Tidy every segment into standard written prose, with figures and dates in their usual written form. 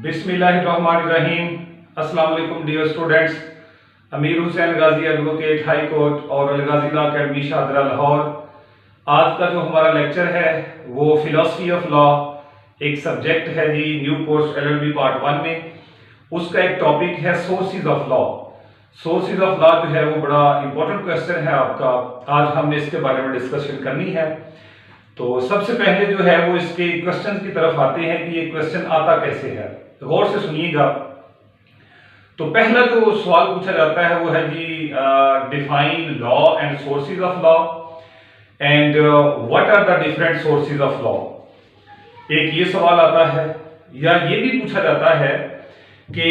बिस्मिल्लाहिर्रहमानिर्रहीम। अस्सलाम वालेकुम डियर स्टूडेंट्स। अमीर हुसैन गाजी एडवोकेट हाई कोर्ट और अलगाजी लॉ अकेडमी शाहदरा लाहौर। आज का जो हमारा लेक्चर है वो फिलॉसफी ऑफ लॉ एक सब्जेक्ट है जी, न्यू कोर्स एलएलबी पार्ट 1 में। उसका एक टॉपिक है sources of law. Sources of law जो है वो बड़ा इंपॉर्टेंट क्वेश्चन है आपका, आज हमने इसके बारे में डिस्कशन करनी है। तो सबसे पहले जो है वो इसके क्वेश्चन की तरफ आते हैं कि ये क्वेश्चन आता कैसे है, गौर से सुनिएगा। तो पहला जो सवाल पूछा जाता है वो है जी, define law and sources of law and what are the different sources of law. एक ये सवाल आता है, या ये भी पूछा जाता है कि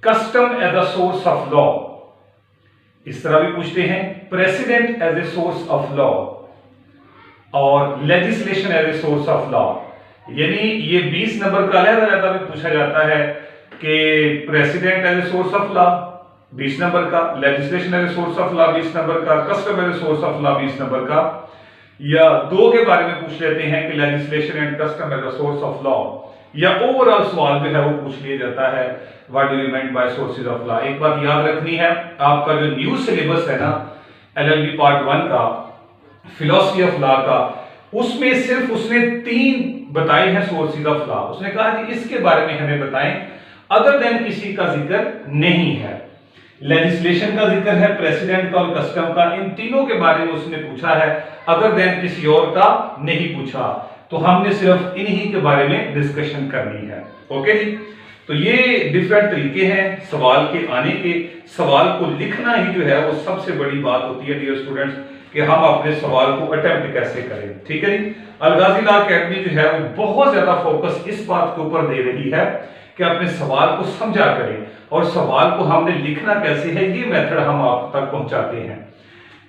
custom as a source of law, इस तरह भी पूछते हैं, precedent as a source of law और legislation as a source of law. यानी ये 20 नंबर का अलग-अलग भी पूछा जाता है कि precedent as a source of law 20 number का, legislation as a source of law 20 number का, custom as a source of law 20 number का। या दो के बारे में पूछ लेते हैं कि legislation and custom as a source of law, या ओवरऑल सवाल जो है वो पूछ लिया जाता है, what do you mean by sources of law. एक बात याद रखनी है, आपका जो न्यू सिलेबस है ना एलएलबी पार्ट 1 का फिलॉसफी ऑफ लॉ का, उसमें सिर्फ उसने 3 बताए हैं सोर्सेज ऑफ लॉ। उसने कहा जी इसके बारे में हमें बताएं, अदर देन किसी का जिक्र नहीं है। लेजिस्लेशन का जिक्र है, प्रेसिडेंट का और कस्टम का, इन तीनों के बारे में उसने पूछा है, अदर देन किसी और का नहीं पूछा। तो हमने सिर्फ इन्हीं के बारे में डिस्कशन करनी है। ओके जी, तो ये डिफरेंट तरीके हैं सवाल के आने के। सवाल को लिखना ही जो है वो सबसे बड़ी बात होती है डियर स्टूडेंट्स, कि हम अपने सवाल को अटेम्प्ट कैसे करें। ठीक है जी, अलगाजी लॉ अकेडमी जो है वो बहुत ज्यादा फोकस इस बात के ऊपर दे रही है कि अपने सवाल को समझा करें, और सवाल को हमने लिखना कैसे है ये मेथड हम आप तक पहुंचाते हैं।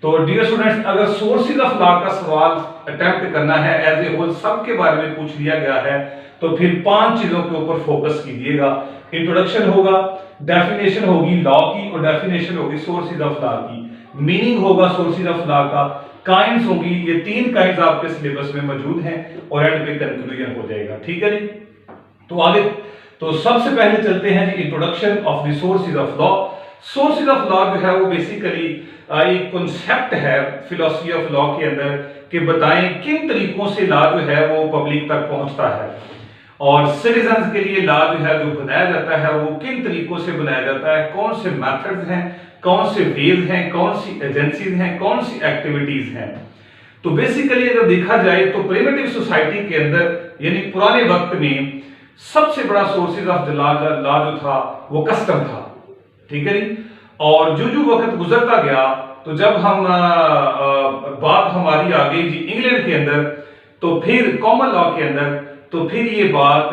तो डियर स्टूडेंट्स, अगर सोर्सेज ऑफ लॉ का सवाल अटेम्प्ट करना है एज ए होल, सबके बारे में पूछ लिया गया है, तो फिर 5 चीजों के ऊपर फोकस कीजिएगा। इंट्रोडक्शन होगा, डेफिनेशन होगी लॉ की और डेफिनेशन होगी सोर्सेज ऑफ लॉ की, मीनिंग होगा सोर्सेज ऑफ लॉ का, काइंड्स होगी, ये 3 काइंड्स आपके सिलेबस में मौजूद हैं, और एंड पे कंक्लूजन हो जाएगा। ठीक है जी, तो आगे तो सबसे पहले चलते हैं जी, introduction of the sources of law. Sources of law जो है वो बेसिकली एक कॉन्सेप्ट है फिलॉसफी ऑफ लॉ के अंदर, कि बताएं किन तरीकों से लॉ जो है वो पब्लिक तक पहुंचता है, और सिटीजन्स के लिए लॉ जो है जो बनाया जाता है वो किन तरीकों से बनाया जाता है, कौन से मेथड्स हैं, कौन से वेज हैं, कौन सी एजेंसीज हैं, कौन सी एक्टिविटीज हैं। तो बेसिकली अगर देखा जाए तो प्रिमिटिव सोसाइटी के अंदर यानी पुराने वक्त में सबसे बड़ा सोर्सेज ऑफ लॉ जो था वो कस्टम था। ठीक है जी, और जो जो वक्त गुजरता गया, तो जब हम बात हमारी आ गई जी इंग्लैंड के अंदर, तो फिर कॉमन लॉ के अंदर, तो फिर ये बात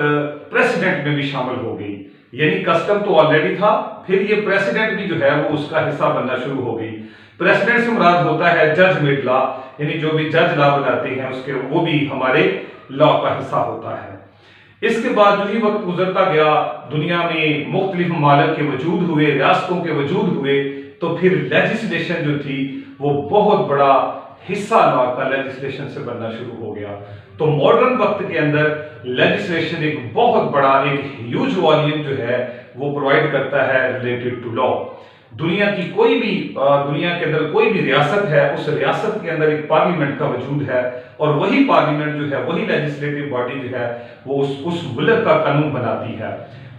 प्रेसिडेंट में भी शामिल हो गई। यानी कस्टम तो ऑलरेडी था, फिर ये प्रेसिडेंट भी जो है वो उसका हिस्सा बनना शुरू हो गई। प्रेसिडेंट से मुराद होता है जज मेड लॉ, यानी जो भी जज लॉ बनाते हैं उसके वो भी हमारे लॉ का हिस्सा होता है। इसके बाद जो ही वक्त गुजरता गया, दुनिया में मुख्तलिफ ममालिक के वजूद हुए, रियासतों के वजूद हुए, तो फिर लेजिस्लेशन जो थी वो बहुत बड़ा हिस्सा लॉ का लेजिस्लेशन से बनना शुरू हो गया। तो मॉडर्न वक्त के अंदर लेजिस्लेशन एक बहुत बड़ा, एक ह्यूज वॉल्यूम जो है वो प्रोवाइड करता है रिलेटेड टू लॉ। दुनिया की कोई भी दुनिया के अंदर कोई भी रियासत है, उस रियासत के अंदर एक पार्लियामेंट का वजूद है, और वही पार्लियामेंट जो है, वही लेजिस्लेटिव बॉडी जो है वो उस मुल्क का कानून बनाती है।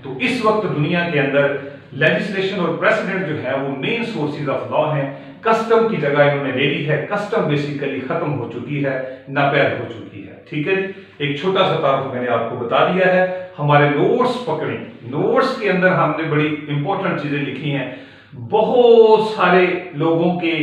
तो इस वक्त दुनिया के अंदर लेजिस्लेशन और प्रेसिडेंट जो है वो मेन सोर्सेज ऑफ लॉ हैं। कस्टम की जगह इन्होंने ले ली है, कस्टम बेसिकली खत्म हो चुकी है, नापैद हो चुकी है। ठीक है, एक छोटा सा तारुफ मैंने आपको बता दिया है। हमारे नोट्स पकड़ें, नोट्स के अंदर हमने बड़ी इंपॉर्टेंट चीजें लिखी हैं, बहुत सारे लोगों के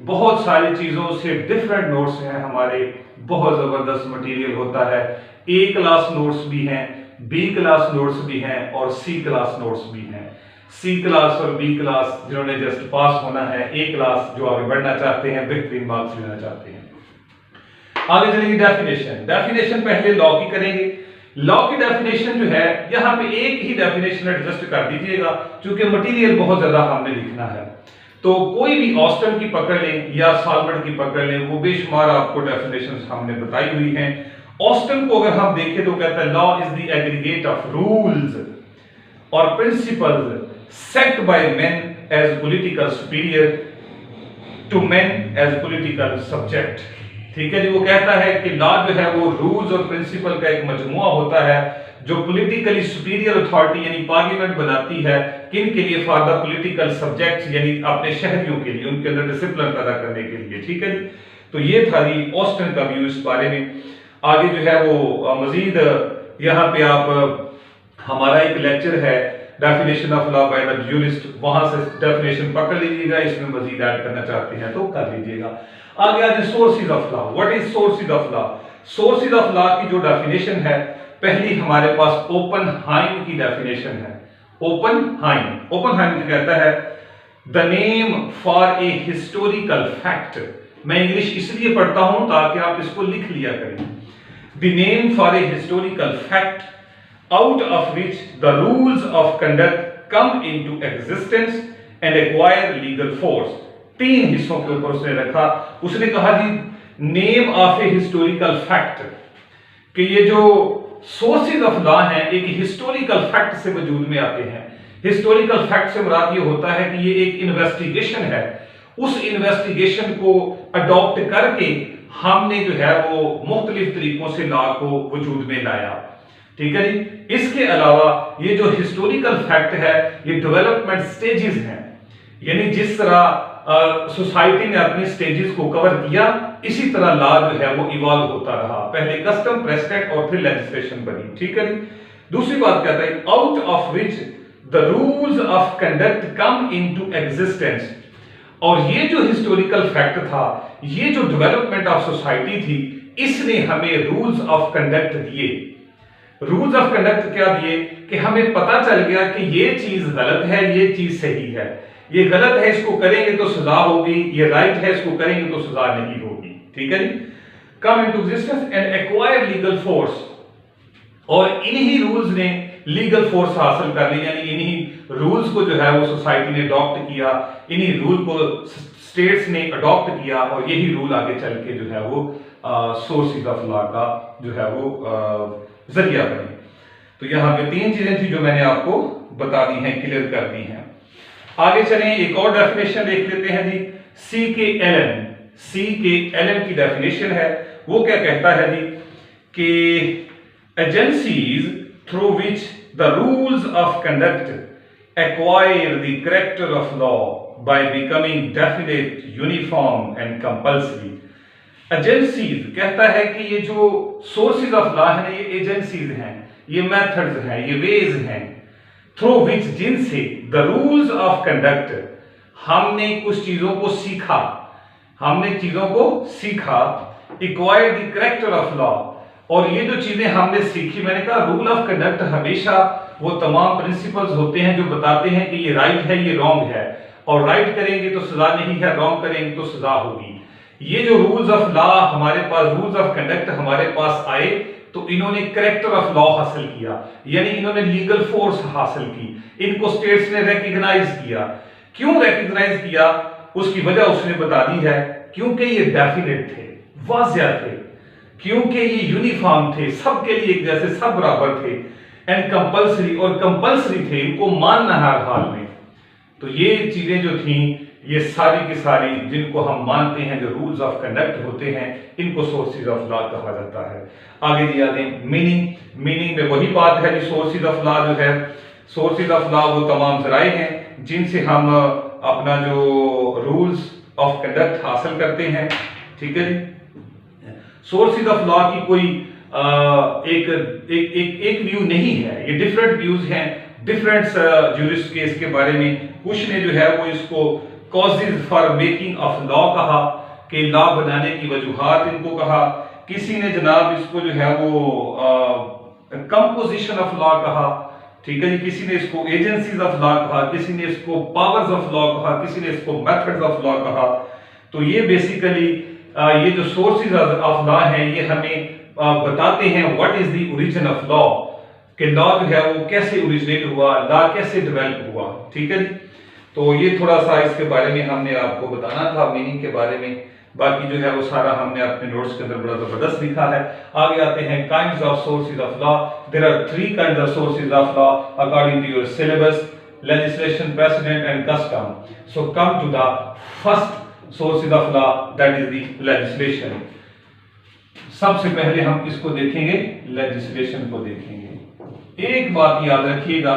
बहुत सारी चीजों से डिफरेंट नोट्स हैं हमारे, बहुत जबरदस्त मटेरियल होता है। ए क्लास नोट्स भी हैं, बी क्लास नोट्स भी हैं, और सी क्लास नोट्स भी हैं। सी क्लास और बी क्लास जिन्होंने जस्ट पास होना है, ए क्लास जो आगे बढ़ना चाहते हैं, बेहतरीन मार्क्स लेना चाहते हैं। आगे चलेंगे डेफिनेशन। डेफिनेशन पहले लॉ की करेंगे। लॉ की डेफिनेशन जो है, यहां पे एक ही डेफिनेशन एडजस्ट कर दीजिएगा क्योंकि मटेरियल बहुत ज्यादा हमने लिखना है। तो कोई भी ऑस्टन की पकड़ लें या साल्मन की पकड़ लें, वो बेशुमार आपको डेफिनेशंस हमने बताई हुई हैं, ऑस्टन को अगर हम देखें तो कहता है law is the aggregate of rules और principles set by men as political superior to men as political subject. ठीक है जी, वो कहता है कि लॉ जो है वो रूल्स और प्रिंसिपल का एक मजमुआ होता है जो पॉलिटिकली सुपीरियर अथॉरिटी यानी पार्लियामेंट बनाती है किन के लिए, फॉर द पॉलिटिकल सब्जेक्ट्स यानी अपने शहरियों के लिए, उनके अंदर डिसिप्लिन पैदा करने के लिए। ठीक है जी, तो ये था जी ऑस्टन का व्यू इस बारे में। आगे जो है वो मजीद यहाँ पे आप हमारा एक लेक्चर है definition of law by the jurist, वहां से डेफिनेशन पकड़ लीजिएगा, इसमें मजीद ऐड करना चाहते हैं तो कर लीजिएगा। आगे आ जाए sources of law. What is sources of law? Sources of law की जो डेफिनेशन है, पहली हमारे पास ओपनहाइम की डेफिनेशन है। ओपनहाइम कहता है the name for a historical fact. मैं इंग्लिश इसलिए पढ़ता हूं ताकि आप इसको लिख लिया करें। The name for a historical fact out of which the rules of conduct come into existence and acquire legal force। तीन हिस्सों के ऊपर उसने रखा। उसने कहा जी name of a historical fact, कि ये जो सोर्सेज ऑफ लॉ हैं एक हिस्टोरिकल फैक्ट से वजूद में आते हैं। हिस्टोरिकल फैक्ट से मुराद ये होता है कि ये एक इन्वेस्टिगेशन है, उस इन्वेस्टिगेशन को अडॉप्ट करके हमने जो है वो मुख्तलिफ तरीकों से लॉ को वजूद में लाया। ठीक है जी, इसके अलावा ये जो हिस्टोरिकल फैक्ट है ये डेवलपमेंट स्टेजेस हैं, यानी जिस तरह सोसाइटी ने अपनी स्टेजेस को कवर किया इसी तरह लॉ जो है वो इवॉल्व होता रहा। पहले कस्टम, प्रेसिडेंट और फिर लेजिस्लेशन बनी। ठीक है जी, दूसरी बात कहता है out of which the rules of conduct come into existence. और ये जो हिस्टोरिकल फैक्ट था, ये जो डेवलपमेंट ऑफ सोसाइटी थी, इसने हमें रूल्स ऑफ कंडक्ट दिए। रूल्स ऑफ कंडक्ट क्या दिए कि हमें पता चल गया कि ये चीज गलत है, ये चीज सही है। ये गलत है इसको करेंगे तो सजा होगी, ये राइट है इसको करेंगे तो सजा नहीं होगी। ठीक है जी, come into existence and acquire legal force. और इन्हीं रूल्स ने लीगल फोर्स हासिल कर ली, यानी इन्हीं रूल्स को जो है वो सोसाइटी ने अडॉप्ट किया, इन्हीं रूल को स्टेट्स ने अडॉप्ट किया और यही रूल आगे चल के जो है वो सोर्सेज ऑफ लॉ का जो है वो जरिया बने। तो यहां पे तीन चीजें थी जो मैंने आपको बता दी हैं, क्लियर कर दी हैं। आगे चलें, एक और डेफिनेशन देख लेते हैं जी। सी के एल एन की डेफिनेशन है। वो क्या कहता है जी कि agencies through which the rules of conduct acquire the character of law by becoming definite, uniform and compulsory. Agencies कहता है कि ये जो सोर्सेज ऑफ लॉ है ये एजेंसीज हैं, ये मेथड्स हैं, ये वेज हैं थ्रू विच, जिनसे द रूल्स ऑफ कंडक्ट, हमने कुछ चीजों को सीखा, acquire the character of law. और ये जो चीजें हमने सीखी, मैंने कहा रूल ऑफ कंडक्ट हमेशा वो तमाम प्रिंसिपल्स होते हैं जो बताते हैं कि ये राइट है, ये रॉन्ग है, और राइट करेंगे तो सजा नहीं है, रॉन्ग करेंगे तो सजा होगी। ये जो रूल्स ऑफ लॉ हमारे पास, रूल्स ऑफ कंडक्ट हमारे पास आए तो इन्होंने कैरेक्टर ऑफ लॉ हासिल किया, यानी इन्होंने लीगल फोर्स हासिल की, इनको स्टेट्स ने रिकॉग्नाइज किया। क्यों रिकॉग्नाइज किया? उसकी वजह उसने बता दी है, क्योंकि ये डेफिनेट थे, वाज़िया थे, क्योंकि ये यूनिफॉर्म थे, सबके लिए एक जैसे, सब बराबर थे, एंड कंपल्सरी, और कंपल्सरी थे, इनको मानना हर हाल में। तो ये चीजें जो थी, ये सारी की सारी जिनको हम मानते हैं, जो रूल्स ऑफ कंडक्ट होते हैं, इनको सोर्सेज ऑफ लॉ कहा जाता है। आगे जी आते हैं मीनिंग में वही बात है, सोर्सेज ऑफ लॉ जो है, सोर्सेज ऑफ लॉ वो तमाम जराए हैं जिनसे हम अपना जो रूल्स ऑफ कंडक्ट हासिल करते हैं। ठीक है जी, सोर्सेज ऑफ लॉ की कोई एक व्यू नहीं है, ये डिफरेंट व्यूज हैं, डिफरेंट ज्यूरिस्ट के इसके बारे में। कुछ ने जो है वो इसको causes for making of law कहा, कि लॉ बनाने की वजूहात इनको कहा। किसी ने जनाब इसको जो है वो कंपोजिशन ऑफ लॉ कहा। ठीक है जी, किसी ने इसको एजेंसीज ऑफ लॉ कहा, किसी ने इसको पावर्स ऑफ लॉ कहा, किसी ने इसको मेथड्स ऑफ लॉ कहा। तो ये बेसिकली ये जो सोर्सेज ऑफ लॉ हैं ये हमें बताते हैं what is the origin of law, कि लॉ जो है वो कैसे ओरिजिनेट हुआ, लॉ कैसे डेवलप हुआ। ठीक है जी, तो ये थोड़ा सा इसके बारे में हमने आपको बताना था, मीनिंग के बारे में। बाकी जो है वो सारा हमने अपने नोट्स के अंदर बड़ा जबरदस्त लिखा है। आगे आते हैं kinds of sources of law. There are 3 kinds of sources of law according to your syllabus, legislation, precedent and custom. So come to the first sources of law, that is the legislation. सबसे पहले हम किसको देखेंगे? Legislation को देखेंगे। एक बात याद रखिएगा,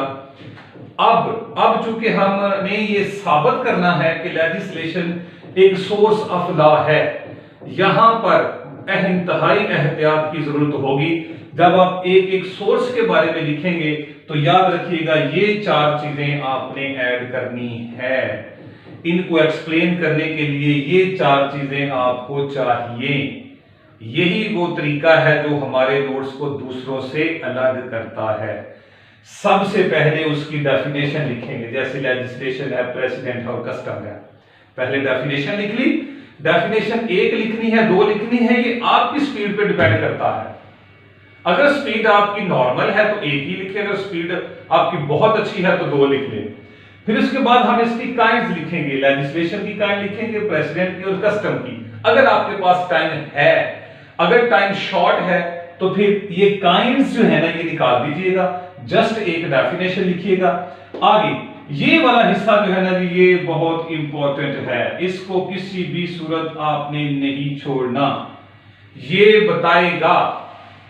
अब चूंकि हमने ये साबित करना है कि लेजिस्लेशन एक सोर्स ऑफ लॉ है, यहां पर इंतहाई एहतियात की जरूरत होगी। जब आप एक एक सोर्स के बारे में लिखेंगे तो याद रखिएगा ये 4 चीजें आपने ऐड करनी है। इनको एक्सप्लेन करने के लिए ये 4 चीजें आपको चाहिए। यही वो तरीका है जो हमारे नोट्स को दूसरों से अलग करता है। सबसे पहले उसकी डेफिनेशन लिखेंगे, जैसे लेजिस्लेशन है, प्रेसिडेंट और कस्टम है। पहले डेफिनेशन लिख ली। डेफिनेशन 1 लिखनी है, 2 लिखनी है, ये आपकी स्पीड पे डिपेंड करता है। अगर स्पीड आपकी नॉर्मल है तो 1 ही लिखें, अगर स्पीड आपकी बहुत अच्छी है तो 2 लिख लें। फिर उसके बाद हम इसकी काइंड्स लिखेंगे, लेजिस्लेशन की काइंड लिखेंगे, प्रेसिडेंट की और कस्टम की। अगर आपके पास टाइम है, अगर टाइम शॉर्ट है तो फिर ये काइंड्स जो है ना ये निकाल दीजिएगा, जस्ट एक डेफिनेशन लिखिएगा। आगे ये वाला हिस्सा जो है ना ये बहुत इंपॉर्टेंट है, इसको किसी भी सूरत आपने नहीं छोड़ना। ये बताएगा,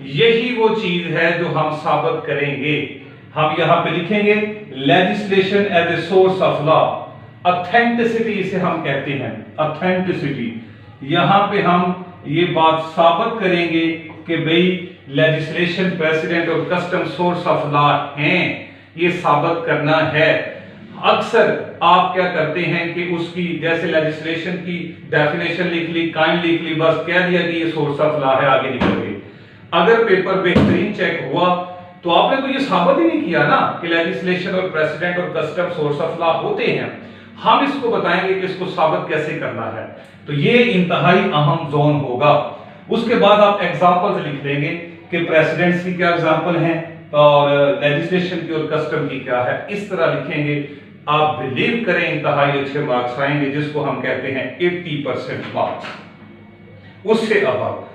यही वो चीज है जो हम साबित करेंगे। हम यहां पे लिखेंगे legislation as a source of law. Authenticity इसे हम कहते हैं, ऑथेंटिसिटी। यहां पे हम ये बात साबित करेंगे कि भाई लेजिस्लेशन, प्रेसिडेंट और कस्टम सोर्स ऑफ लॉ हैं, ये साबित करना है। अक्सर आप क्या करते हैं कि उसकी जैसे लेजिस्लेशन की डेफिनेशन लिख ली, काइंड लिख ली, बस कह दिया कि ये सोर्स ऑफ लॉ है, आगे निकल गए। अगर पेपर बेहतरीन चेक हुआ तो आपने तो ये साबित ही नहीं किया ना कि लेजिस्लेशन और प्रेसिडेंट और कस्टम सोर्स ऑफ लॉ होते हैं। हम इसको बताएंगे कि इसको साबित कैसे करना है, तो ये इंतहाई अहम जोन होगा। उसके बाद आप एग्जांपल्स लिख देंगे कि प्रेसिडेंट्स की क्या एग्जांपल हैं और लेजिस्लेशन की और कस्टम की क्या है। इस तरह लिखेंगे, आप बिलीव करें इंतहाई अच्छे मार्क्स आएंगे, जिसको हम कहते हैं 80% मार्क्स, उससे अब।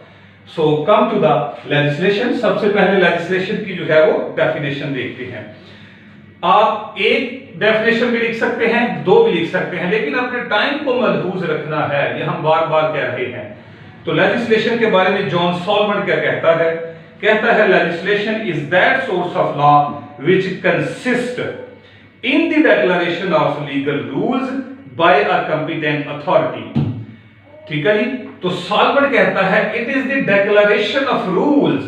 सो कम टू द लेजिस्लेशन। सबसे पहले लेजिस्लेशन की जो है वो डेफिनेशन देखते हैं। आप एक डेफिनेशन भी लिख सकते हैं, 2 भी लिख सकते हैं, लेकिन अपने टाइम को मलहूज रखना है, ये हम बार बार कह रहे हैं। तो लेजिस्लेशन के बारे में जॉन सॉलमन क्या कहता है? कहता है legislation is that source of law which consist in the declaration of legal rules by a competent authority. ठीक है जी। तो सॉलमन कहता है it is the declaration of rules,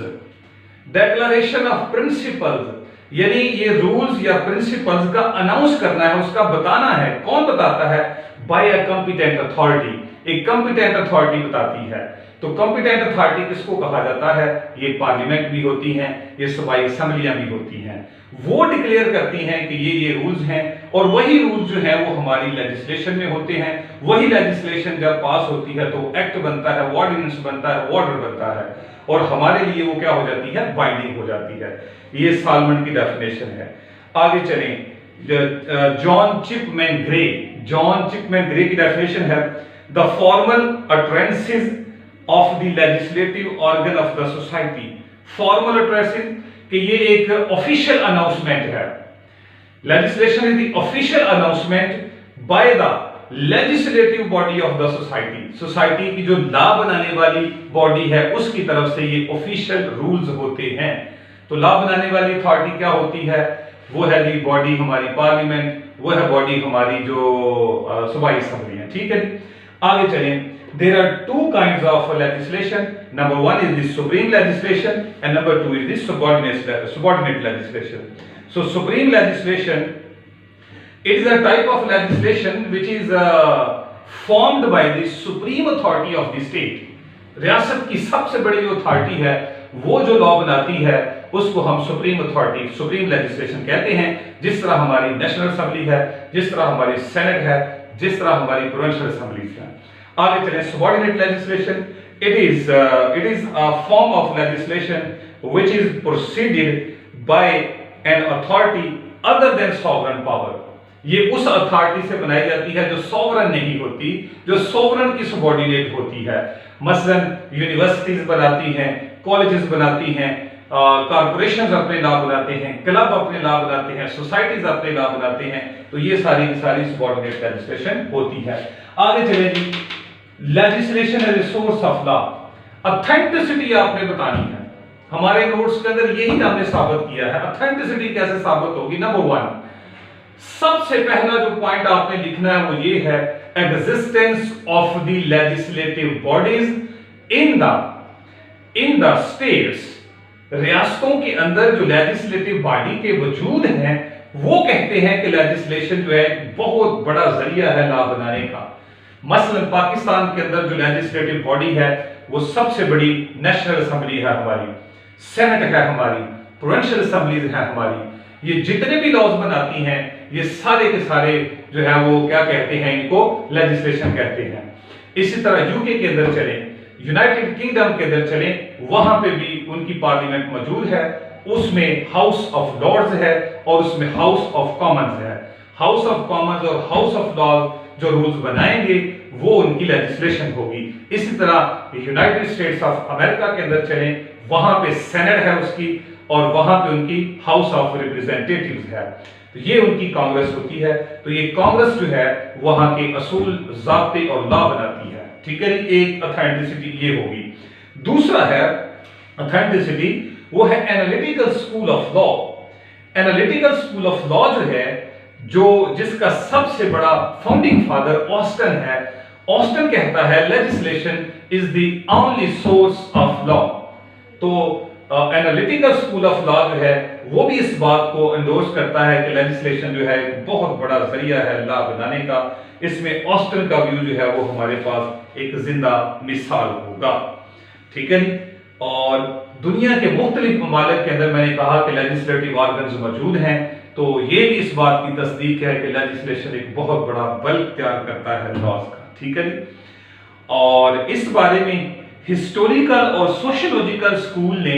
declaration of principles, यानी ये रूल्स या प्रिंसिपल्स का अनाउंस करना है, उसका बताना है। कौन बताता है? बाय अ कॉम्पिटेंट अथॉरिटी, एक कॉम्पिटेंट अथॉरिटी बताती है। तो कॉम्पिटेंट अथॉरिटी किसको कहा जाता है? ये पार्लियामेंट भी होती हैं, ये सूबाई असेंबलियां भी होती हैं। वो डिक्लेयर करती हैं कि ये रूल्स हैं, और वही रूल्स जो है वो हमारी लेजिस्लेशन में होते हैं। वही लेजिस्लेशन जब पास होती है तो एक्ट बनता है, ऑर्डिनेंस बनता है, ऑर्डर बनता है, और हमारे लिए वो क्या हो जाती है? बाइंडिंग हो जाती है। ये सॉलमन की डेफिनेशन है। आगे चलें, जॉन चिपमैन ग्रे की डेफिनेशन है the formal utterances of the legislative organ of the society. Formal utterances कि ये एक ऑफिशियल अनाउंसमेंट है। Legislation is the official announcement by the legislative body of the society. Society की जो लॉ बनाने वाली बॉडी है उसकी तरफ से ये ऑफिशियल रूल्स होते हैं। तो लॉ बनाने वाली अथॉरिटी क्या होती है? वो है जी बॉडी हमारी पार्लियामेंट, वो है बॉडी हमारी जो सूबाई असेंबली है। ठीक है जी। आगे चलें। There are 2 kinds of legislation. Number 1 is the supreme legislation and number 2 is the subordinate legislation. So supreme legislation, it is a type of legislation which is formed by the supreme authority of the state. रियासत की सबसे बड़ी जो authority है वो जो law बनाती है उसको हम सुप्रीम अथॉरिटी, सुप्रीम लेजिस्लेशन कहते हैं। जिस तरह हमारी नेशनल असेंबली है, जिस तरह हमारी सेनेट है, जिस तरह हमारी प्रोविंशियल असेंबलीज हैं। आगे चलें। Subordinate legislation, it is a form of legislation which is proceeded by an authority other than sovereign power. ये उस अथॉरिटी से बनाई जाती है जो सॉवरन नहीं होती, जो सॉवरन की सबऑर्डिनेट होती है। मसलन यूनिवर्सिटीज बनाती हैं, कॉलेजेस बनाती हैं, कॉर्पोरेशंस अपने लॉ बनाते हैं, क्लब अपने लॉ बनाते हैं, सोसाइटीज अपने लॉ बनाते हैं। तो ये सारी की सारी सबऑर्डिनेट लेजिस्लेशन होती है। आगे चले जी, legislation as a source of law. Authenticity आपने बतानी है। हमारे नोट्स के अंदर यही हमने साबित किया है। ऑथेंटिसिटी कैसे साबित होगी? नंबर 1, सबसे पहला जो पॉइंट आपने लिखना है वो ये है, existence of the legislative bodies in the states. रियासतों के अंदर जो लेजिस्लेटिव बॉडी के वजूद हैं, वो कहते हैं कि लेजिस्लेशन जो है बहुत बड़ा जरिया है लॉ बनाने का। मसलन पाकिस्तान के अंदर जो लेजिस्लेटिव बॉडी है वो सबसे बड़ी नेशनल असेंबली है हमारी, सेनेट है हमारी, प्रोविंशियल असेंबलीज है हमारी। ये जितने भी लॉज बनाती हैं ये सारे के सारे जो है वो क्या कहते हैं, इनको लेजिस्लेशन कहते हैं। इसी तरह यूके के अंदर चले, यूनाइटेड किंगडम के अंदर चले, वहां पे भी उनकी पार्लियामेंट मौजूद है। उसमें हाउस ऑफ लॉर्ड्स है और उसमें हाउस ऑफ कॉमन्स है। हाउस ऑफ कॉमन्स और हाउस ऑफ लॉर्ड्स जो रूल्स बनाएंगे वो उनकी लेजिस्लेशन होगी। इसी तरह यूनाइटेड स्टेट्स ऑफ अमेरिका के अंदर चले, वहां पे सेनेट है उसकी और वहां पे उनकी हाउस ऑफ रिप्रेजेंटेटिव्स है। तो ये उनकी कांग्रेस होती है। तो ये कांग्रेस जो है वहां के असूल, ज़ाब्ते और लॉ बनाती है। ठीक है, एक ऑथेंटिसिटी ये होगी। दूसरा है ऑथेंटिसिटी, वो है analytical school of law. Analytical school of law जो है, जिसका सबसे बड़ा फाउंडिंग फादर ऑस्टन है। ऑस्टन कहता है legislation is the only source of law. तो एनालिटिकल स्कूल ऑफ लॉ जो है वो भी इस बात को एंडोर्स करता है कि लेजिस्लेशन जो है एक बहुत बड़ा जरिया है लॉ बनाने का। इसमें ऑस्टन का व्यू जो है वो हमारे पास एक जिंदा मिसाल होगा। ठीक है जी। और दुनिया के मुख्तलिफ ममालिक के अंदर मैंने कहा कि लेजिस्लेटिव ऑर्गन्स मौजूद हैं, तो ये भी इस बात की तस्दीक है कि लेजिस्लेशन एक बहुत बड़ा बल्क तैयार करता है लॉज का। ठीक है जी। और इस बारे में हिस्टोरिकल और सोशियोलॉजिकल स्कूल ने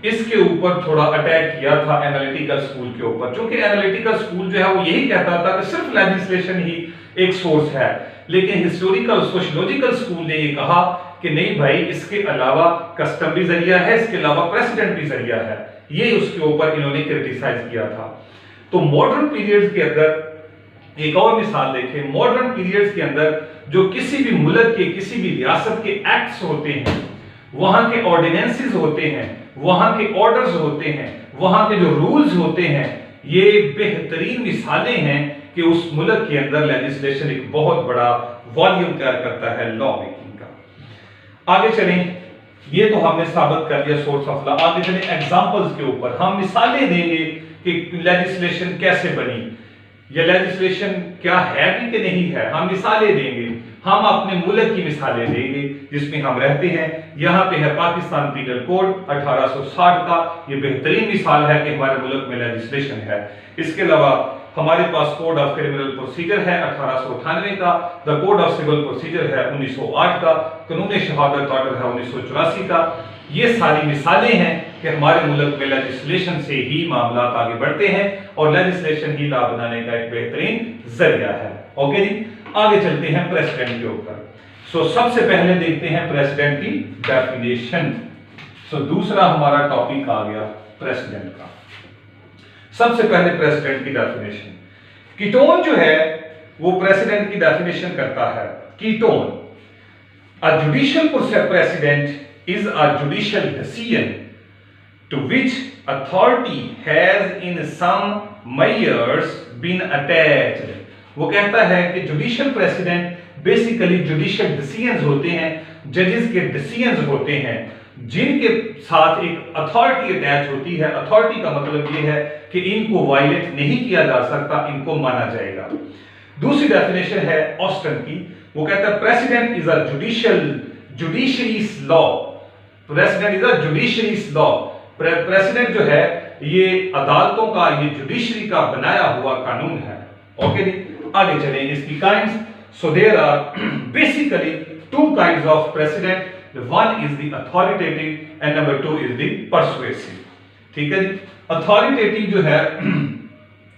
इसके ऊपर थोड़ा अटैक किया था एनालिटिकल स्कूल के ऊपर, क्योंकि एनालिटिकल स्कूल जो है वो यही कहता था कि सिर्फ लेजिस्लेशन ही एक सोर्स है। लेकिन हिस्टोरिकल सोशियोलॉजिकल स्कूल ने ये कहा कि नहीं भाई, इसके अलावा कस्टम भी जरिया है, इसके अलावा प्रेसिडेंट भी जरिया है। ये उसके ऊपर इन्होंने क्रिटिसाइज किया था। तो मॉडर्न पीरियड्स के अंदर एक और मिसाल देखें। मॉडर्न पीरियड्स के अंदर जो किसी भी मुल्क के, किसी भी रियासत के एक्ट्स होते हैं, वहां के ऑर्डिनेंसेस होते हैं, वहां के ऑर्डर्स होते हैं, वहां के जो रूल्स होते हैं, ये बेहतरीन मिसालें हैं कि उस मुल्क के अंदर लेजिस्लेशन एक बहुत बड़ा वॉल्यूम तैयार करता है लॉ मेकिंग का। आगे चलें, ये तो हमने साबित कर दिया सोर्स ऑफ लॉ। आगे चलें एग्जांपल्स के ऊपर, हम मिसालें देंगे कि लेजिस्लेशन कैसे बनी, ये लेजिस्लेशन क्या है भी कि नहीं है, हम मिसालें देंगे। हम अपने मुल्क की मिसालें देंगे जिसमें हम रहते हैं। यहाँ पे है पाकिस्तान पीनल कोड 1860 का, ये बेहतरीन मिसाल है कि हमारे मुल्क में लेजिस्लेशन है। इसके अलावा हमारे पास कोड ऑफ क्रिमिनल प्रोसीजर है 1898 का, the code of civil procedure है 1908 का, कानून शहादत ऑर्डर है 1984 का। ये सारी मिसालें हैं कि हमारे मुल्क में लेजिस्लेशन से ही मामला आगे बढ़ते हैं और लेजिस्लेशन ही लॉ बनाने का एक बेहतरीन जरिया है। ओके जी, आगे चलते हैं प्रेसिडेंट के ऊपर। सबसे पहले देखते हैं प्रेसिडेंट की डेफिनेशन। दूसरा हमारा टॉपिक आ गया प्रेसिडेंट का। सबसे पहले प्रेसिडेंट की डेफिनेशन, कीटोन जो है वो प्रेसिडेंट की डेफिनेशन करता है। Ketone, a judicial president is a judicial decision to which authority has in some measures been attached। वो कहता है कि judicial president basically judicial decisions होते हैं, जजेस के डिसीजंस होते हैं जिनके साथ एक अथॉरिटी अटैच होती है। अथॉरिटी का मतलब ये है कि इनको वायलेट नहीं किया जा सकता, इनको माना जाएगा। दूसरी डेफिनेशन है ऑस्टन की, वो कहता है precedent is a judiciary's law. Precedent is a judiciary's law. Precedent जो है ये अदालतों का, ये जुडिशरी का बनाया हुआ कानून है। ओके जी, आगे चलें इसकी kinds. So there are basically two kinds of precedent, one is the authoritative and number two is the persuasive. ठीक है जी। अथॉरिटेटिव जो है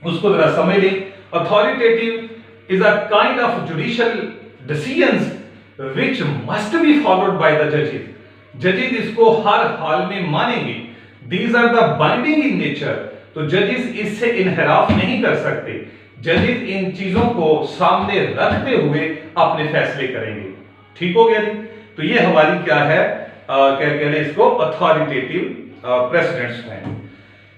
उसको जरा समझ लें। Authoritative is a kind of judicial decisions which must be followed by the judges. Judges इसको हर हाल में मानेंगे. These are the binding in nature. तो जजेस इससे इनहराफ नहीं कर सकते. जजेस इन चीजों को सामने रखते हुए अपने फैसले करेंगे. ठीक हो गया जी. तो ये हमारी क्या है, क्या कहते हैं इसको, अथॉरिटेटिव प्रेसिडेंट्स हैं.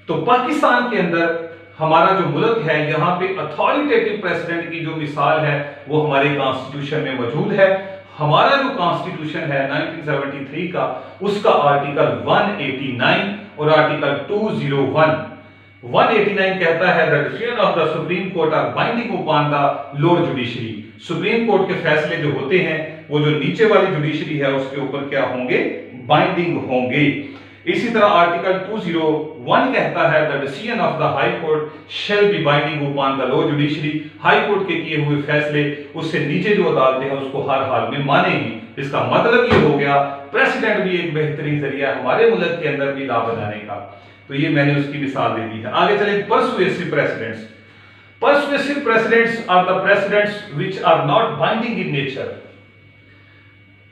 तो पाकिस्तान के अंदर हमारा जो मुल्क है, यहाँ पे अथॉरिटेटिव प्रेसिडेंट की जो मिसाल है वो हमारे कॉन्स्टिट्यूशन में मौजूद है. हमारा जो कॉन्स्टिट्यूशन है 1973 का, उसका आर्टिकल 189 और आर्टिकल 201 189 कहता है the decision of the Supreme Court are binding upon the lower judiciary. Supreme Court के फैसले जो होते हैं वो जो नीचे वाली जुडिशरी है उसके ऊपर क्या होंगे, बाइंडिंग होंगे. इसी तरह आर्टिकल 201 कहता है the decision of the high court shall be binding upon the lower judiciary. High court के किए हुए फैसले उससे नीचे जो अदालतें हैं उसको हर हाल में मानेंगी. इसका मतलब ये हो गया प्रेसिडेंट भी एक बेहतरीन जरिया हमारे मुल्क के अंदर भी लॉ बनाने का. तो ये मैंने उसकी मिसाल दे दी है. आगे चले, persuasive precedents. Persuasive precedents are the precedents which are not binding in nature.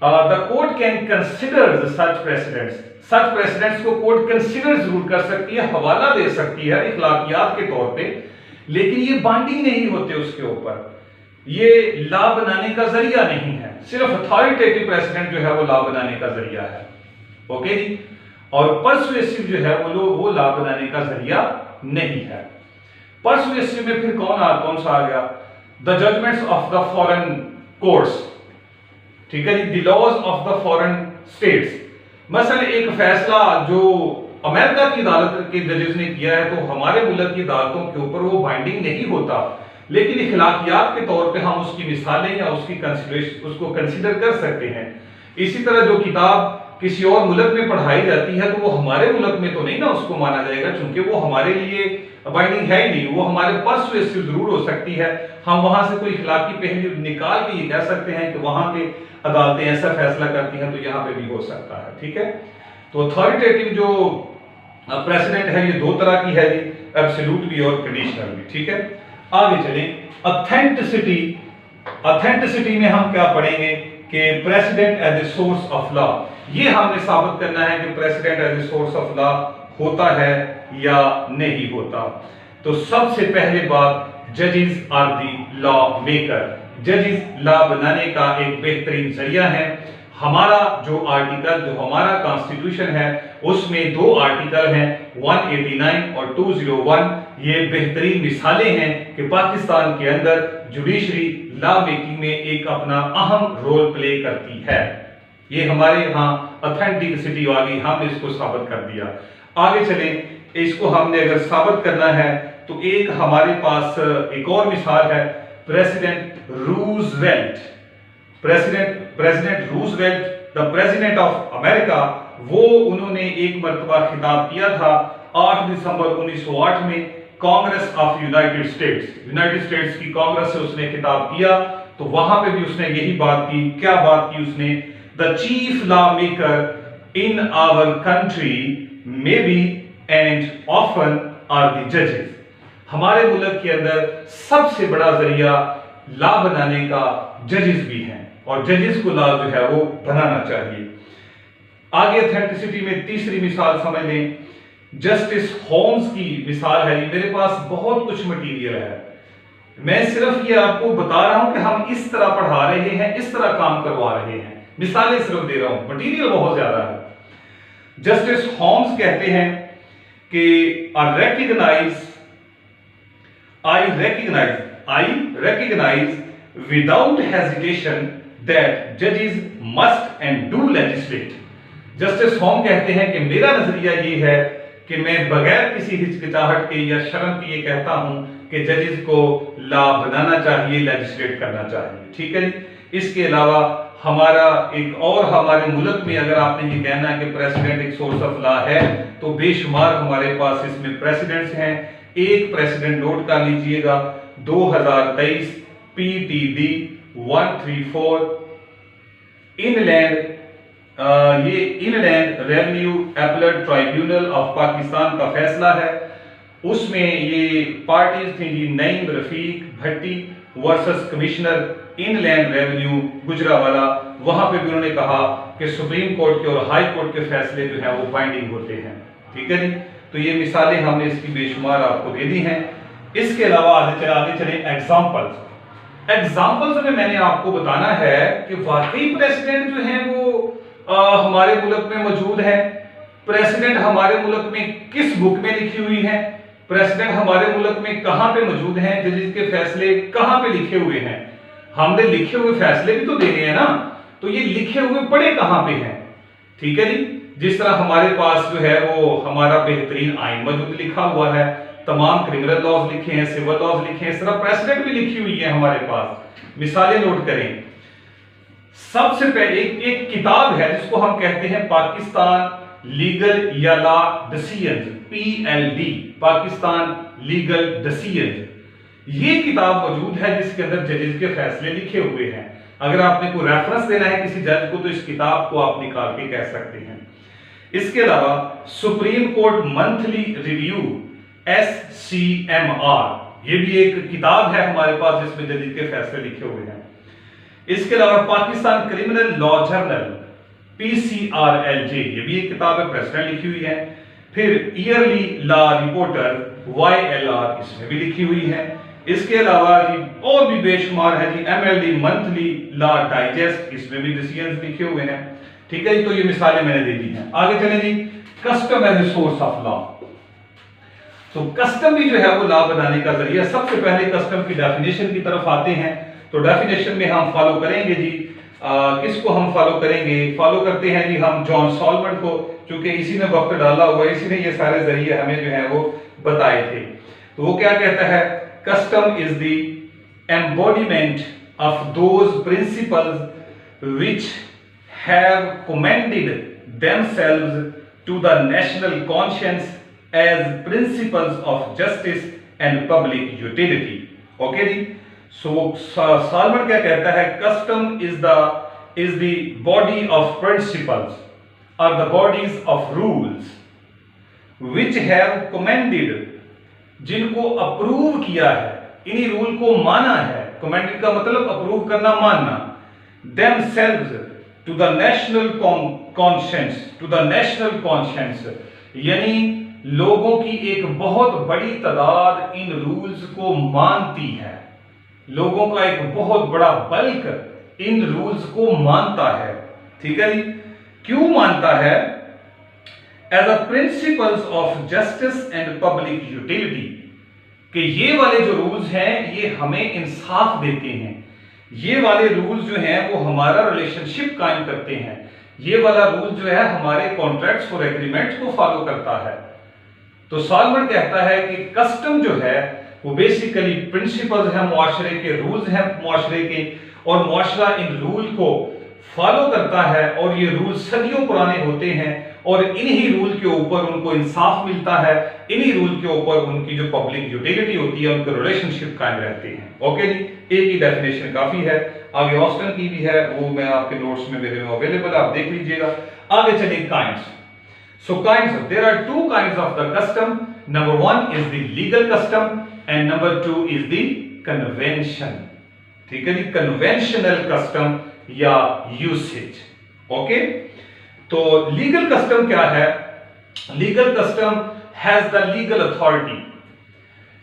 The court can consider such precedents. Such precedents को कोर्ट कंसिडर जरूर कर सकती है, हवाला दे सकती है इखलाकियात के तौर पे, लेकिन ये बाइंडिंग नहीं होते उसके ऊपर. ये लॉ बनाने का जरिया नहीं है. सिर्फ अथॉरिटेटिव प्रेसिडेंट जो है वो लॉ बनाने का जरिया है. ओके जी. और परसुएसिव जो है वो लॉ बनाने का जरिया नहीं है. परसुएसिव में फिर कौन सा आ गया, the judgments of the foreign courts. ठीक है जी, the laws of the foreign states. मसलन एक फैसला जो अमेरिका की अदालत के जजेस ने किया है तो हमारे मुल्क की अदालतों के ऊपर वो बाइंडिंग नहीं होता, लेकिन इखलाकियात के तौर पे हम उसकी मिसालें या उसको कंसीडर कर सकते हैं. इसी तरह जो किताब किसी और मुल्क में पढ़ाई जाती है तो वो हमारे मुल्क में तो नहीं ना उसको माना जाएगा, क्योंकि वो हमारे लिए बाइंडिंग है ही नहीं. वो हमारे परसुएसिव जरूर हो सकती है. हम वहां से कोई इखलाकी पहलू निकाल के ये कह सकते हैं कि वहां के अदालतें ऐसा फैसला करती हैं तो यहाँ पे भी हो सकता है. ठीक है. तो अथॉरिटेटिव जो प्रेसिडेंट है ये दो तरह की है जी, एब्सोल्यूट भी और कंडीशनल भी. ठीक है. आगे चलें, ऑथेंटिसिटी. ऑथेंटिसिटी में हम क्या पढ़ेंगे कि precedent as a source of law. ये हमने साबित करना है कि precedent as a source of law होता है या नहीं होता. तो सबसे पहले बात, जजेस आर द लॉ मेकर. जजेस लॉ बनाने का एक बेहतरीन जरिया है. हमारा जो आर्टिकल, जो हमारा कॉन्स्टिट्यूशन है उसमें दो आर्टिकल हैं 189 और 201. ये बेहतरीन मिसालें हैं कि पाकिस्तान के अंदर जुडिशरी लॉ मेकिंग में एक अपना अहम रोल प्ले करती है. ये हमारे यहाँ ऑथेंटिसिटी आ गई, हमने इसको साबित कर दिया. आगे चलें, इसको हमने अगर साबित करना है तो एक हमारे पास एक और मिसाल है, president Roosevelt. President Roosevelt, the president of America, वो उन्होंने एक मर्तबा खिताब किया था 8 दिसंबर 1908 में कांग्रेस ऑफ यूनाइटेड स्टेट्स की कांग्रेस से उसने खिताब किया. तो वहां पे भी उसने यही बात की. क्या बात की उसने, the chief law maker in our country may be and often are the जजेस. हमारे मुल्क के अंदर सबसे बड़ा जरिया लॉ बनाने का जजेस भी हैं और जजेस को लॉ जो है वो बनाना चाहिए. आगे ऑथेंटिसिटी में तीसरी मिसाल समझ लें, जस्टिस होम्स की मिसाल है. मेरे पास बहुत कुछ मटेरियल है, मैं सिर्फ ये आपको बता रहा हूं कि हम इस तरह पढ़ा रहे हैं, इस तरह काम करवा रहे हैं, मिसालें सिर्फ दे रहा हूं, मटेरियल बहुत ज्यादा है. जस्टिस होम्स कहते हैं कि I recognize without hesitation that judges must and do legislate. Justice home कहते हैं कि मेरा नजरिया ये है कि मैं बगैर किसी हिचकिचाहट के या शर्म के ये कहता हूं कि जजेस को लॉ बनाना चाहिए, लेजिस्लेट करना चाहिए. ठीक है जी. इसके अलावा हमारा एक और, हमारे मुल्क में अगर आपने ये कहना है कि प्रेसिडेंट एक सोर्स ऑफ लॉ है तो बेशुमार हमारे पास इसमें प्रेसिडेंट्स हैं. एक प्रेसिडेंट नोट कर लीजिएगा, 2023 PTD 134 inland revenue appellate tribunal of Pakistan का फैसला है. उसमें ये पार्टीज थी जी Naeem Rafiq Bhatti versus commissioner inland revenue Gujranwala. वहां पे भी उन्होंने कहा कि सुप्रीम कोर्ट के और हाई कोर्ट के फैसले जो है वो बाइंडिंग होते हैं। ठीक है जी, तो ये मिसालें हमने इसकी बेशुमार आपको दे दी हैं। इसके अलावा आगे चले एग्जाम्पल्स में मैंने आपको बताना है कि वाकई प्रेसिडेंट जो है वो हमारे मुल्क में मौजूद है। प्रेसिडेंट हमारे मुल्क में किस बुक में लिखी हुई है, प्रेसिडेंट हमारे मुल्क में कहां पे मौजूद हैं, जजेस के फैसले कहां पे लिखे हुए हैं। हमने लिखे हुए फैसले भी तो देने हैं ना, तो ये लिखे हुए पढ़े कहां पे हैं। ठीक है जी, जिस तरह हमारे पास जो है वो हमारा बेहतरीन आइन मौजूद लिखा हुआ है, तमाम क्रिमिनल लॉज लिखे हैं, सिविल लॉज लिखे हैं, इस तरह प्रेसिडेंट भी लिखी हुई है हमारे पास। मिसालें नोट करें। सबसे पहले एक किताब है जिसको हम कहते हैं पाकिस्तान लीगल या law decisions, PLD, Pakistan legal decisions. ये किताब मौजूद है जिसके अंदर जजेस के फैसले लिखे हुए हैं। अगर आपने कोई रेफरेंस देना है किसी जज को तो इस किताब को आप निकाल के कह सकते हैं। इसके अलावा supreme court monthly review SCMR, ये भी एक किताब है हमारे पास जिसमें जजेस के फैसले लिखे हुए हैं। इसके अलावा Pakistan criminal law journal PCRLJ, ये भी एक किताब है, प्रेसिडेंट लिखी हुई है। फिर ईयरली लॉ रिपोर्टर YLR, इसमें भी लिखी हुई है। इसके अलावा जी और भी बेशुमार है जी MLD मंथली लॉ डाइजेस्ट, इसमें भी डिसीजंस लिखे हुए हैं। ठीक है जी, तो ये मिसालें मैंने दे दी हैं। आगे चलें जी, custom as a source of law. तो कस्टम भी जो है वो लॉ बनाने का जरिया। सबसे पहले कस्टम की डेफिनेशन की तरफ आते हैं। तो डेफिनेशन में हम फॉलो करेंगे जी, किसको हम फॉलो करेंगे, फॉलो करते हैं जी हम जॉन सॉलमन को, क्योंकि इसी ने वक्त डाला हुआ, इसी ने ये सारे जरिए हमें जो है वो बताए थे। तो वो क्या कहता है, custom is the embodiment of those principles which have commended themselves to the national conscience as principles of justice and public utility. Okay जी, सो सॉलमन क्या कहता है, custom is the body of principles और the bodies of rules which have commended, जिनको approve किया है, इन्हीं rule को माना है। कमेंडेड का मतलब अप्रूव करना, मानना। Themselves to the national conscience, to the national conscience, यानी लोगों की एक बहुत बड़ी तादाद इन रूल्स को मानती है। लोगों का एक बहुत बड़ा बल्क इन रूल्स को मानता है। ठीक है जी, क्यों मानता है, as a principles of justice and public utility, कि ये वाले जो रूल्स हैं ये हमें इंसाफ देते हैं। ये वाले रूल्स जो हैं वो हमारा रिलेशनशिप कायम करते हैं। ये वाला रूल जो है हमारे कॉन्ट्रैक्ट्स और एग्रीमेंट्स को फॉलो करता है। तो सॉलमन कहता है कि कस्टम जो है वो बेसिकली प्रिंसिपल्स हैं, मुआशरे के रूल्स हैं मुआशरे के, और मुआशरा इन रूल को फॉलो करता है। और ये रूल सदियों पुराने होते हैं और इन्हीं रूल के ऊपर उनको इंसाफ मिलता है, इन्हीं रूल के ऊपर उनकी जो पब्लिक यूटिलिटी होती है, उनके रिलेशनशिप कायम रहते हैं। ओके जी, एक ही डेफिनेशन काफी है। आगे ऑस्टन की भी है, वो मैं आपके नोट्स में मेरे में अवेलेबल है, आप देख लीजिएगा। आगे चलिए kinds. So kinds, there are two kinds of the custom. Number one is the legal custom and number two is the convention. ठीक है जी, conventional custom या usage. Okay? तो legal custom क्या है? Legal custom has the legal authority.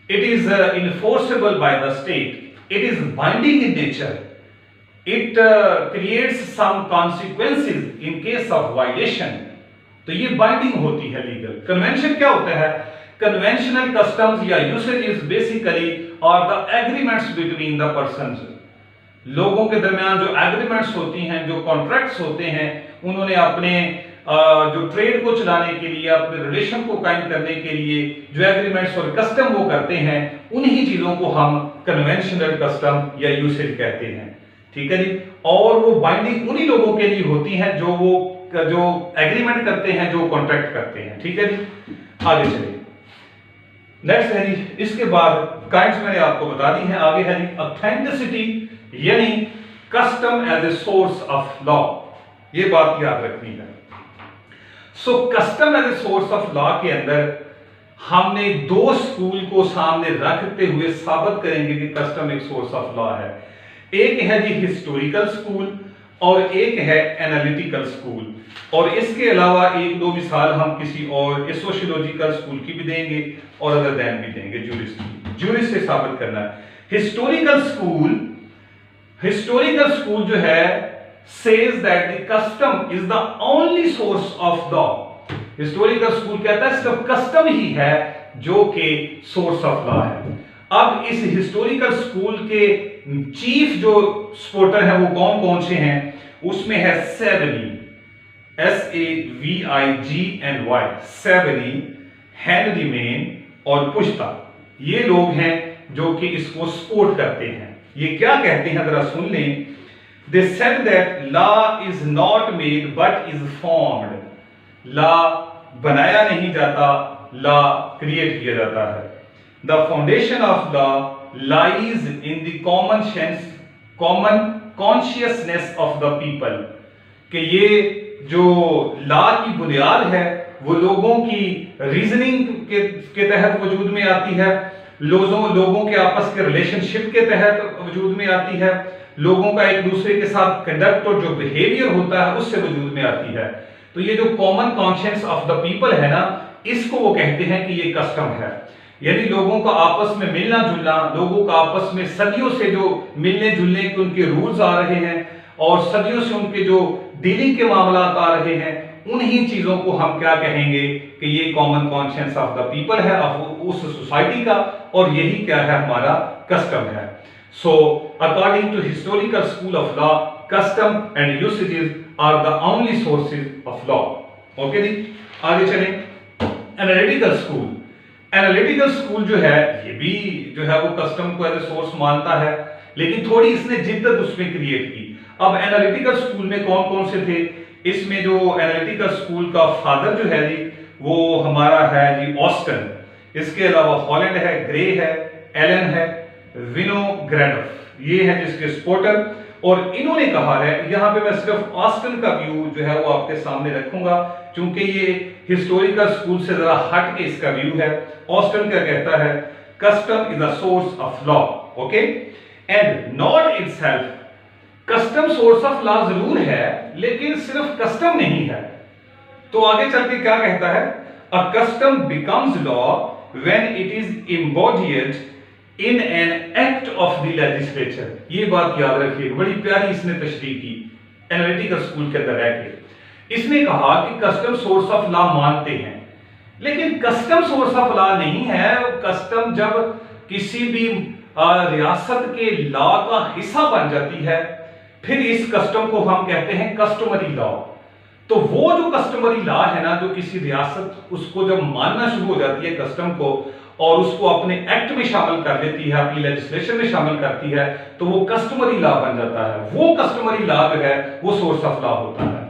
It is enforceable by the state. It is binding in nature. It creates some consequences in case of violation. तो ये binding होती है legal. Convention क्या होता है, कन्वेंशनल कस्टम्स या usages basically are the agreements between the persons. लोगों के दरमियान जो एग्रीमेंट्स होती हैं, जो कॉन्ट्रैक्ट्स होते हैं, उन्होंने अपने जो ट्रेड को चलाने के लिए, अपने रिलेशन को कायम करने के लिए जो एग्रीमेंट्स और कस्टम वो करते हैं, उन्हीं चीजों को हम कन्वेंशनल कस्टम या यूसेज कहते हैं। ठीक है जी, और वो बाइंडिंग उन्हीं लोगों के लिए होती है जो एग्रीमेंट करते हैं, जो कॉन्ट्रैक्ट करते हैं। ठीक है जी, आगे चलिए। नेक्स्ट है जी, इसके बाद काइंड्स मैंने आपको बता दी है। आगे है जी ऑथेंटिसिटी, यानी custom as a source of law. ये बात याद रखनी है। So custom as a source of law के अंदर हमने दो स्कूल को सामने रखते हुए साबित करेंगे कि कस्टम एक सोर्स ऑफ लॉ है। एक है जी हिस्टोरिकल स्कूल और एक है एनालिटिकल स्कूल, और इसके अलावा एक दो मिसाल हम किसी और सोशियोलॉजिकल स्कूल की भी देंगे और अदर दैन भी देंगे, ज्यूरिस्ट से साबित करना है। हिस्टोरिकल स्कूल जो है says that the custom is the only source of law। Historical school कहता है सिर्फ कस्टम ही है जो कि सोर्स ऑफ लॉ है। अब इस हिस्टोरिकल स्कूल के चीफ जो सपोर्टर हैं वो कौन कौन से हैं? उसमें है सेवनी, SAVIGNY, सेवनी, हेनरी मेन और पुश्ता। ये लोग हैं जो कि इसको सपोर्ट करते हैं। ये क्या कहते हैं जरा सुन लें। They said that law is not made but is formed। law बनाया नहीं जाता, law क्रिएट किया जाता है। The foundation of law lies in the common consciousness of the people। कि ये जो लॉ की बुनियाद है वो लोगों की रीजनिंग के तहत वजूद में आती है, लोगों के आपस के रिलेशनशिप के तहत वजूद में आती है, लोगों का एक दूसरे के साथ कंडक्ट और जो बिहेवियर होता है उससे वजूद में आती है। तो ये जो common conscience of the people है ना, इसको वो कहते हैं कि ये कस्टम है। यानी लोगों का आपस में मिलना जुलना, लोगों का आपस में सदियों से जो मिलने जुलने के उनके रूल्स आ रहे हैं और सदियों से उनके जो डीलिंग के मामला आ रहे हैं, उन्हीं चीजों को हम क्या कहेंगे कि ये common conscience of the people है, उस सोसाइटी का, और यही क्या है हमारा कस्टम है। So, according to historical school of law, custom and usages are the only sources of law। Okay जी, आगे चलें। एनालिटिकल स्कूल जो है ये भी जो है वो कस्टम को एज ए सोर्स मानता है, लेकिन थोड़ी इसने जिद्दत उसमें क्रिएट की। अब एनालिटिकल स्कूल में कौन कौन से थे? इसमें जो एनालिटिकल स्कूल का फादर जो है जी वो हमारा है जी ऑस्टन, इसके अलावा हॉलैंड है, ग्रे है, एलन है, विनोग्रेडोव, ये है जिसके सपोर्टर। और इन्होंने कहा है, यहां पे मैं सिर्फ ऑस्टन का व्यू जो है वो आपके सामने रखूंगा क्योंकि ये हिस्टोरिकल स्कूल से जरा हट के इसका व्यू है। ऑस्टन क्या कहता है? Custom is a source of law, okay, and not itself. Custom source of law जरूर है लेकिन सिर्फ कस्टम नहीं है। तो आगे चल के क्या कहता है? A custom becomes law when it is embodied in an act of the legislature. ये बात याद रखिए, बड़ी प्यारी इसने तशरीह की एनालिटिकल स्कूल के अंदर रह के। इसने कहा कि कस्टम सोर्स ऑफ लॉ मानते हैं लेकिन कस्टम सोर्स ऑफ लॉ नहीं है। कस्टम जब किसी भी रियासत के लॉ का हिस्सा बन जाती है फिर इस कस्टम को हम कहते हैं कस्टमरी लॉ। तो वो जो कस्टमरी लॉ है ना, जो किसी रियासत उसको जब मानना शुरू हो जाती है कस्टम को और उसको अपने एक्ट में शामिल कर लेती है, अपनी लेजिस्लेशन में शामिल करती है, तो वो कस्टमरी लॉ बन जाता है। वो कस्टमरी लॉ जो है वो सोर्स ऑफ लॉ होता है।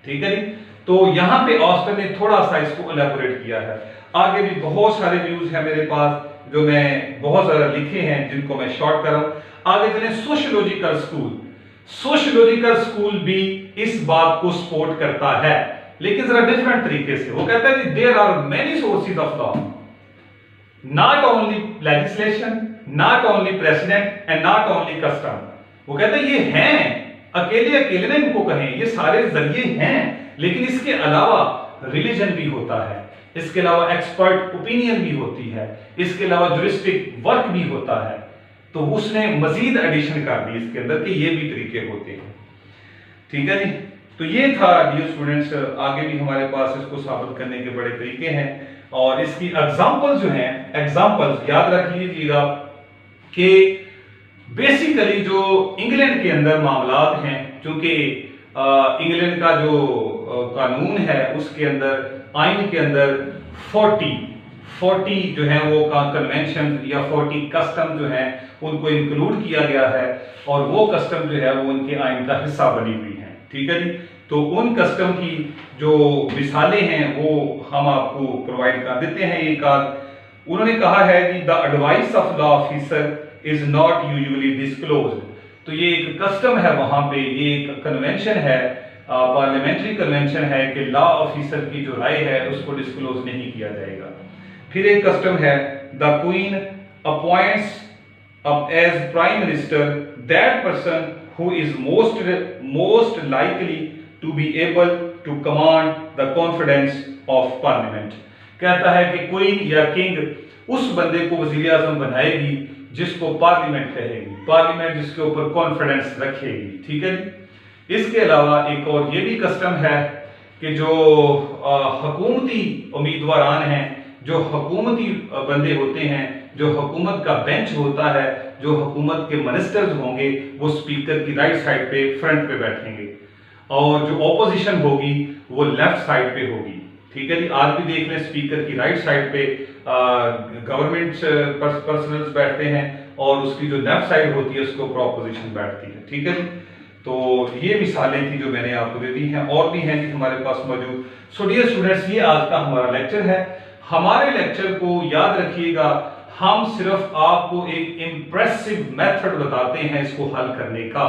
ठीक है जी। तो यहां पे ऑस्टन ने थोड़ा सा इसको एलैबोरेट किया है। आगे भी बहुत सारे व्यूज हैं मेरे पास जो मैं बहुत ज्यादा लिखे हैं जिनको मैं शॉर्ट कर रहा हूं। आगे चले सोशियोलॉजिकल स्कूल। सोशियोलॉजिकल स्कूल भी इस बात को सपोर्ट करता है लेकिन जरा डिफरेंट तरीके से। वो कहता है कि there are many sources of law, not only legislation, not only precedent and not only custom. वो कहता है ये हैं अकेले अकेले ना इनको कहें, ये सारे जरिए हैं, लेकिन इसके अलावा रिलीजन भी होता है, इसके अलावा एक्सपर्ट ओपिनियन भी होती है, इसके अलावा ज्यूरिस्टिक वर्क भी होता है। तो उसने मजीद एडिशन कर दी इसके अंदर कि ये भी तरीके होते हैं। ठीक है जी। तो ये था डियर स्टूडेंट्स, आगे भी हमारे पास इसको साबित करने के बड़े तरीके हैं और इसकी एग्जांपल्स जो हैं, एग्जांपल्स याद रख लीजिएगा कि बेसिकली जो इंग्लैंड के अंदर मामलात हैं, क्योंकि इंग्लैंड का जो कानून है उसके अंदर, आइन के अंदर 40 जो है वो कन्वेंशन या 40 कस्टम जो है उनको इंक्लूड किया गया है और वो कस्टम जो है वो उनके आइन का हिस्सा बनी हुई है। ठीक है जी। तो उन कस्टम की जो मिसालें हैं वो हम आपको प्रोवाइड कर देते हैं। एक आध उन्होंने कहा है कि the advice of law officer is not usually disclosed. तो ये एक कस्टम है वहां पे, ये एक कन्वेंशन है, पार्लियामेंट्री कन्वेंशन है कि लॉ ऑफिसर की जो राय है उसको डिस्क्लोज नहीं किया जाएगा। फिर एक कस्टम है, the queen appoints as prime minister that person who is most likely to be able to command the confidence of parliament। कहता है कि क्वीन या किंग उस बंदे को वजीर आजम बनाएगी जिसको पार्लियामेंट कहेगी, पार्लियामेंट जिसके ऊपर कॉन्फिडेंस रखेगी। ठीक है जी। इसके अलावा एक और ये भी कस्टम है कि जो हुकूमती उम्मीदवारान हैं, जो हुकूमती बंदे होते हैं, जो हुकूमत का बेंच होता है, जो हुकूमत के मिनिस्टर्स होंगे, वो स्पीकर की राइट साइड पे फ्रंट पे बैठेंगे और जो ऑपोजिशन होगी वो लेफ्ट साइड पे होगी। ठीक है जी। आज भी देख लें, स्पीकर की राइट साइड पे गवर्नमेंट पर्सनल्स बैठते हैं और उसकी जो लेफ्ट साइड होती है उसके ऊपर ऑपोजिशन बैठती है। ठीक है जी। तो ये मिसालें थी जो मैंने आपको दे दी हैं, और भी हैं जी हमारे पास मौजूद। सो डियर स्टूडेंट्स, ये आज का हमारा लेक्चर है। हमारे लेक्चर को याद रखिएगा, हम सिर्फ आपको एक इंप्रेसिव मेथड बताते हैं इसको हल करने का।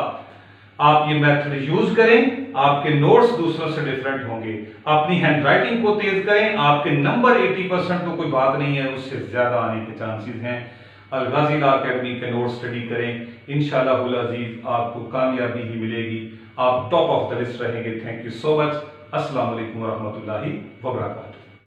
आप ये मेथड यूज करें, आपके नोट्स दूसरों से डिफरेंट होंगे। अपनी हैंडराइटिंग को तेज करें, आपके नंबर 80% तो कोई बात नहीं है, उससे ज्यादा आने के चांसेस हैं। अल-गाज़ी लॉ अकेडमी के नोट स्टडी करें, इंशाअल्लाह अज़ीज आपको कामयाबी ही मिलेगी, आप टॉप ऑफ द लिस्ट रहेंगे। Thank you so much. अस्सलाम वालेकुम व रहमतुल्लाहि व बरकातहू।